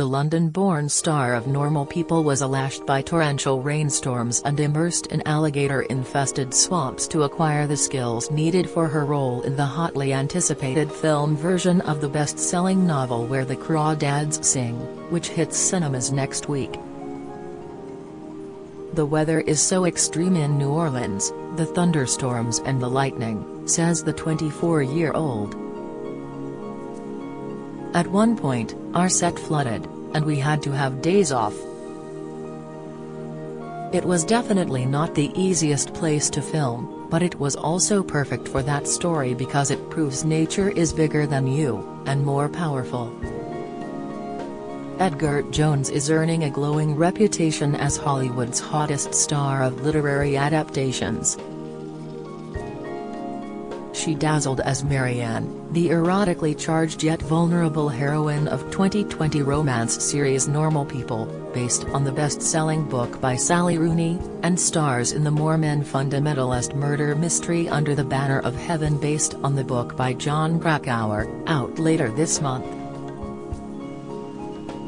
The London-born star of Normal People was lashed by torrential rainstorms and immersed in alligator-infested swamps to acquire the skills needed for her role in the hotly anticipated film version of the best-selling novel Where the Crawdads Sing, which hits cinemas next week. The weather is so extreme in New Orleans, the thunderstorms and the lightning, says the 24-year-old. At one point, our set flooded, and we had to have days off. It was definitely not the easiest place to film, but it was also perfect for that story because it proves nature is bigger than you, and more powerful. Edgar-Jones is earning a glowing reputation as Hollywood's hottest star of literary adaptations. She dazzled as Marianne, the erotically charged yet vulnerable heroine of 2020 romance series Normal People, based on the best-selling book by Sally Rooney, and stars in the Mormon fundamentalist murder mystery Under the Banner of Heaven based on the book by John Krakauer, out later this month.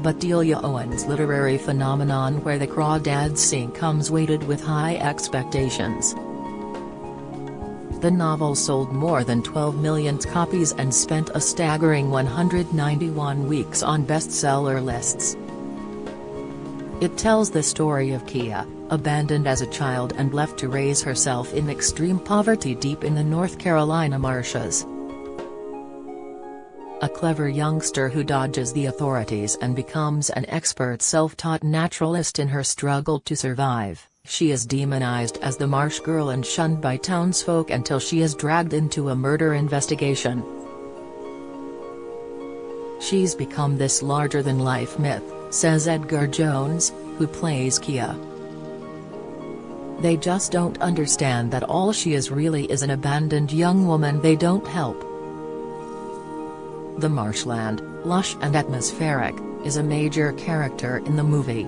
But Delia Owens' literary phenomenon Where the Crawdads Sing comes weighted with high expectations. The novel sold more than 12 million copies and spent a staggering 191 weeks on bestseller lists. It tells the story of Kia, abandoned as a child and left to raise herself in extreme poverty deep in the North Carolina marshes. A clever youngster who dodges the authorities and becomes an expert self-taught naturalist in her struggle to survive. She is demonized as the marsh girl and shunned by townsfolk until she is dragged into a murder investigation. She's become this larger-than-life myth, says Edgar-Jones, who plays Kia. They just don't understand that all she is really is an abandoned young woman they don't help. The marshland, lush and atmospheric, is a major character in the movie.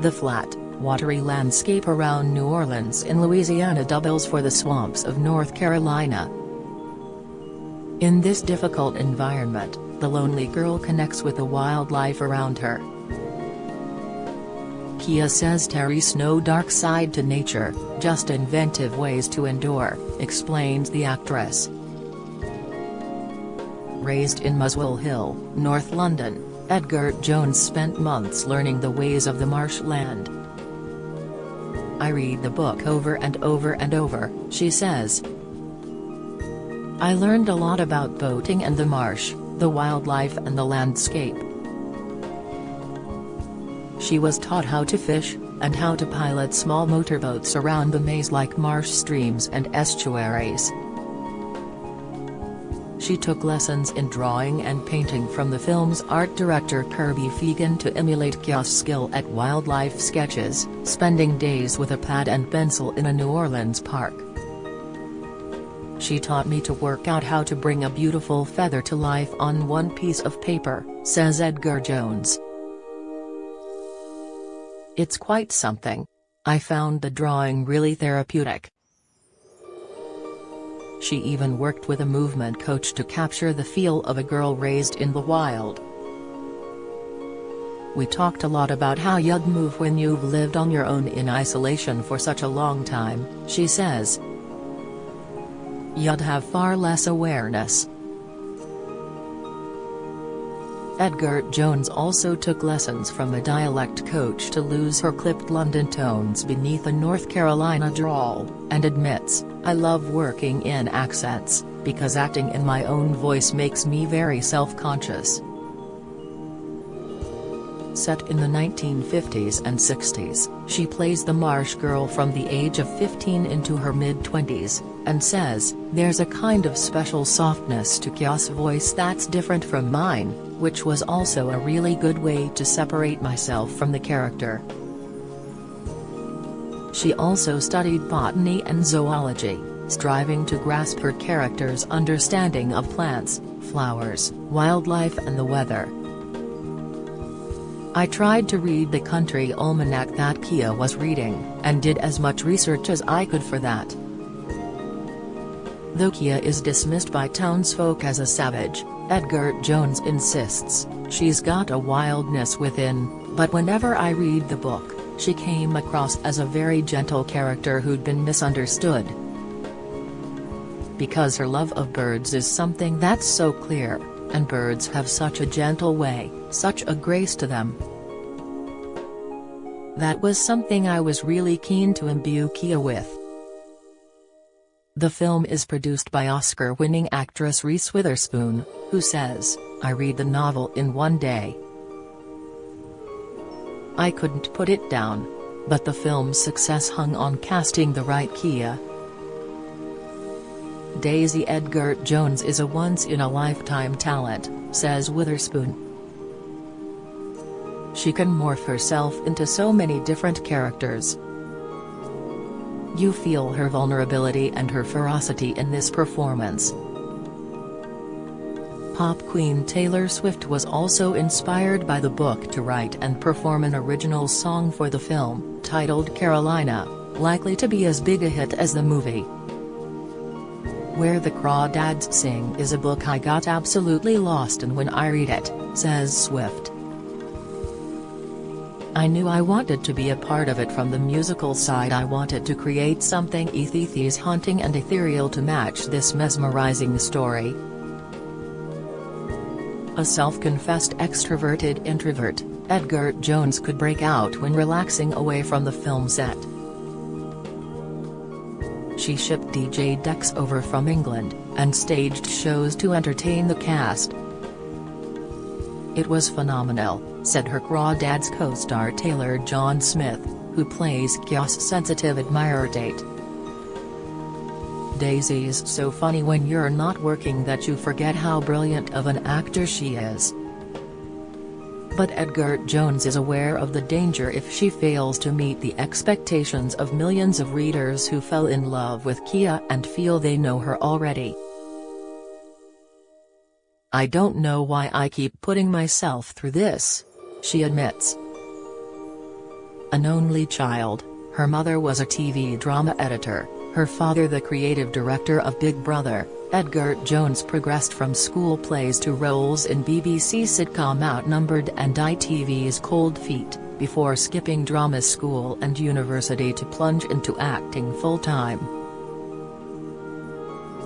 The flat, watery landscape around New Orleans in Louisiana doubles for the swamps of North Carolina. In this difficult environment, the lonely girl connects with the wildlife around her. Kia says there's no dark side to nature, just inventive ways to endure, explains the actress. Raised in Muswell Hill, North London, Edgar-Jones spent months learning the ways of the marshland. I read the book over and over and over, she says. I learned a lot about boating and the marsh, the wildlife and the landscape. She was taught how to fish, and how to pilot small motorboats around the maze-like marsh streams and estuaries. She took lessons in drawing and painting from the film's art director Kirby Fegan to emulate Kia's skill at wildlife sketches, spending days with a pad and pencil in a New Orleans park. She taught me to work out how to bring a beautiful feather to life on one piece of paper, says Edgar-Jones. It's quite something. I found the drawing really therapeutic. She even worked with a movement coach to capture the feel of a girl raised in the wild. We talked a lot about how you'd move when you've lived on your own in isolation for such a long time, she says. You'd have far less awareness. Edgar-Jones also took lessons from a dialect coach to lose her clipped London tones beneath a North Carolina drawl, and admits, I love working in accents, because acting in my own voice makes me very self-conscious. Set in the 1950s and 60s, she plays the marsh girl from the age of 15 into her mid-20s, and says, there's a kind of special softness to Kia's voice that's different from mine, which was also a really good way to separate myself from the character. She also studied botany and zoology, striving to grasp her character's understanding of plants, flowers, wildlife and the weather. I tried to read the country almanac that Kia was reading, and did as much research as I could for that. Though Kia is dismissed by townsfolk as a savage, Edgar-Jones insists she's got a wildness within, but whenever I read the book, she came across as a very gentle character who'd been misunderstood. Because her love of birds is something that's so clear, and birds have such a gentle way, such a grace to them. That was something I was really keen to imbue Kia with. The film is produced by Oscar-winning actress Reese Witherspoon, who says, "I read the novel in one day. I couldn't put it down. But the film's success hung on casting the right Kia." Daisy Edgar-Jones is a once-in-a-lifetime talent, says Witherspoon. She can morph herself into so many different characters. You feel her vulnerability and her ferocity in this performance. Pop queen Taylor Swift was also inspired by the book to write and perform an original song for the film, titled Carolina, likely to be as big a hit as the movie. Where the Crawdads Sing is a book I got absolutely lost in when I read it, says Swift. I knew I wanted to be a part of it from the musical side. I wanted to create something ethically haunting and ethereal to match this mesmerizing story. A self-confessed extroverted introvert, Edgar-Jones could break out when relaxing away from the film set. She shipped DJ decks over from England, and staged shows to entertain the cast. It was phenomenal, said her Crawdads co-star Taylor John Smith, who plays Kia's sensitive admirer Date. Daisy's so funny when you're not working that you forget how brilliant of an actor she is. But Edgar-Jones is aware of the danger if she fails to meet the expectations of millions of readers who fell in love with Kia and feel they know her already. I don't know why I keep putting myself through this, she admits. An only child, her mother was a TV drama editor, her father the creative director of Big Brother. Edgar-Jones progressed from school plays to roles in BBC sitcom Outnumbered and ITV's Cold Feet, before skipping drama school and university to plunge into acting full-time.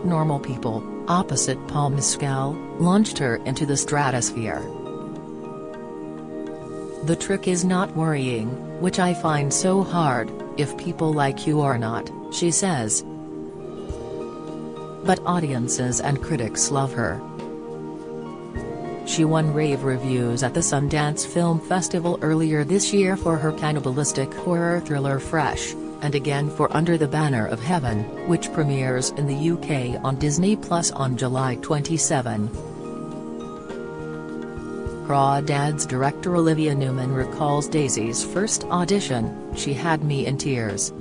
Normal People, opposite Paul Mescal, launched her into the stratosphere. The trick is not worrying, which I find so hard, if people like you or not, she says. But audiences and critics love her. She won rave reviews at the Sundance Film Festival earlier this year for her cannibalistic horror thriller Fresh, and again for Under the Banner of Heaven, which premieres in the UK on Disney Plus on July 27. Crawdads director Olivia Newman recalls Daisy's first audition. "She had me in tears.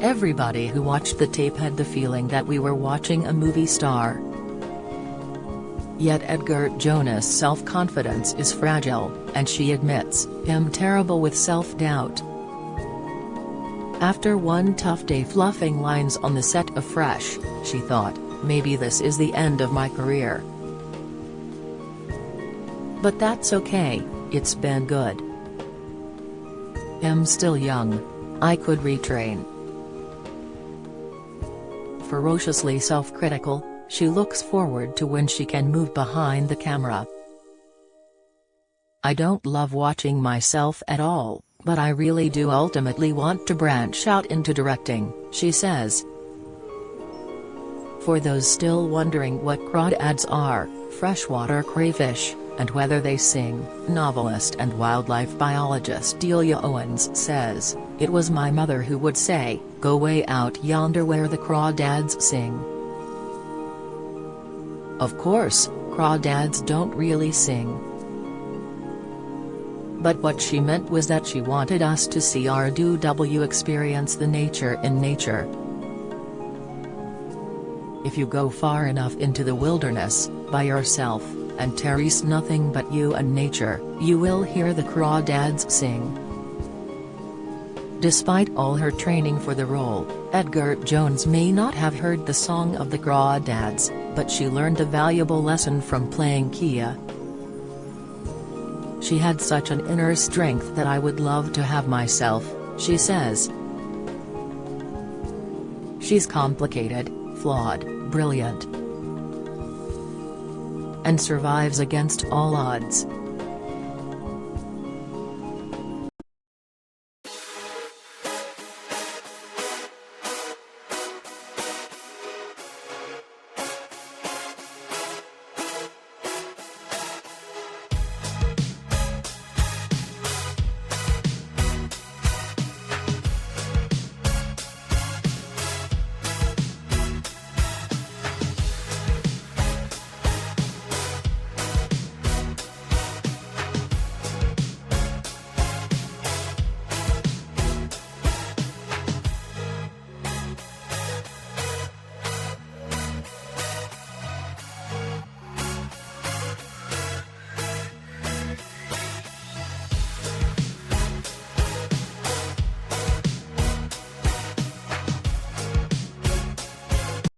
Everybody who watched the tape had the feeling that we were watching a movie star." Yet Edgar-Jones' self-confidence is fragile, and she admits, "I'm terrible with self-doubt." After one tough day fluffing lines on the set of Fresh, she thought, "Maybe this is the end of my career." But that's okay, it's been good. "I'm still young. I could retrain." Ferociously self-critical, she looks forward to when she can move behind the camera. "I don't love watching myself at all, but I really do ultimately want to branch out into directing," she says. For those still wondering what crawdads are, freshwater crayfish, and whether they sing, novelist and wildlife biologist Delia Owens says, "It was my mother who would say, 'Go way out yonder where the crawdads sing.'" Of course, crawdads don't really sing. But what she meant was that she wanted us to see RW experience the nature in nature. If you go far enough into the wilderness, by yourself, and taste nothing but you and nature, you will hear the crawdads sing. Despite all her training for the role, Edgar-Jones may not have heard the Song of the Crawdads, but she learned a valuable lesson from playing Kia. "She had such an inner strength that I would love to have myself," she says. "She's complicated, flawed, brilliant, and survives against all odds."